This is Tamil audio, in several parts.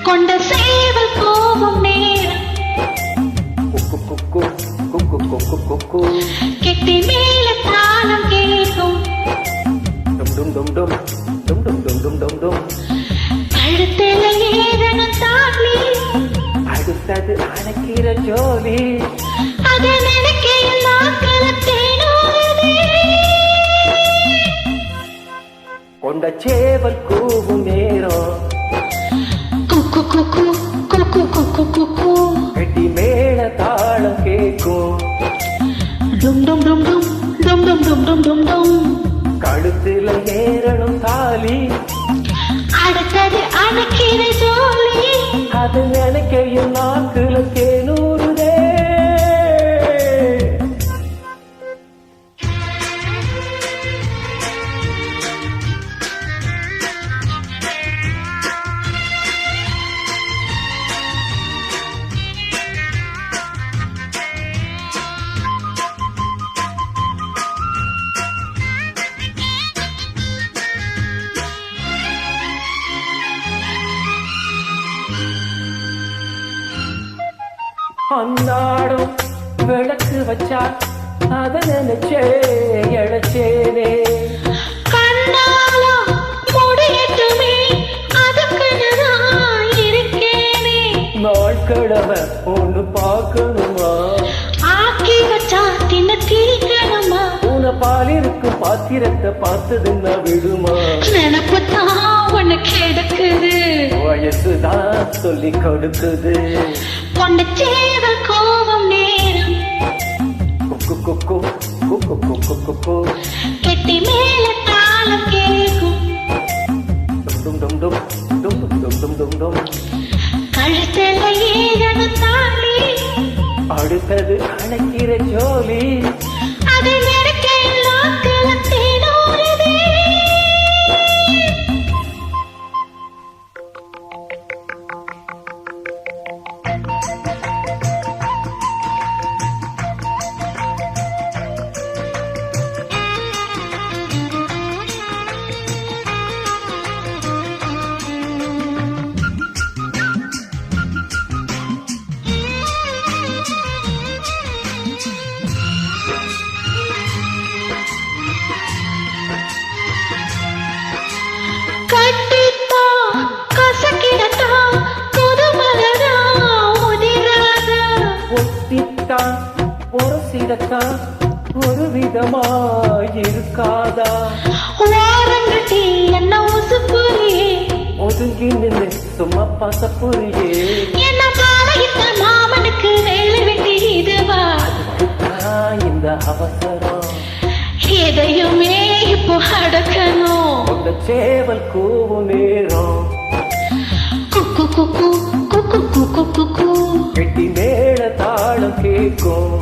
கொண்ட சேவல் கோவும் நேரம் கெட்டி மேல தாளம் கேட்கும் கழுத்துல ஏதனும் தாலி அடுத்தது அணைக்கிற ஜோலி அத நினைக்கையில் கொண்ட சேவல் கூவும் நேரம் கட்டி மேல தாளம் கேட்கும் கழுத்துல ஏறணும் தாலி அடுத்தது அணைக்கிற ஜோலி அது நினைக்கையில் நாக்குல தேனூறுதே அன்னாடும் விளக்கு வச்சா அத நினைச்சே இழைச்சேனே கண்ணாலும் முடியட்டுமே அதுக்கு நான் இருக்கேனே நாட்கிழமை ஒன்று பார்க்கணுமா ஆக்கி வச்சா தின்ன திரிக்கணுமா உன பால் இருக்கும் பாத்திரத்தை பார்த்ததுன்னா விடுமா நினப்பு தான் உனக்கு எடுக்குது வயசுதான் சொல்லி கொடுக்குது கொண்ட சேவல் கோவம் நேரம் கெட்டி மேல தாளம் கேட்கும் கழுத்துல ஏதனும் தாலி அடுத்தது அணைக்கிற ஜோலி அதை நினைக்கையில் நாக்குல தேனூறுதே ஒரு விதமாயிருக்காதா வாரங்கட்டி என்ன உசுப்புரியே ஒதுங்கி நின்று சும்மா பசப்புரியே என்ன பாவையிட்ட மாமனுக்கு வேலை வெட்டி இதுவா இந்த அவசரம் எதையுமே இப்போ அடக்கணும் அந்த சேவல் கூவும் நேரம் குக்கு குக்கு குக்கு குக்கு குக்கு கெட்டி மேல தாளம் கேட்கும்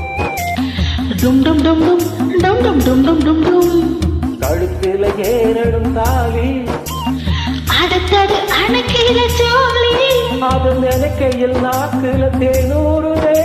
கழுத்துல ஏறணும் தாலி அடுத்தது அணைக்கிற ஜோலி அது நினைக்கையில் நாக்குல தேனூறுதே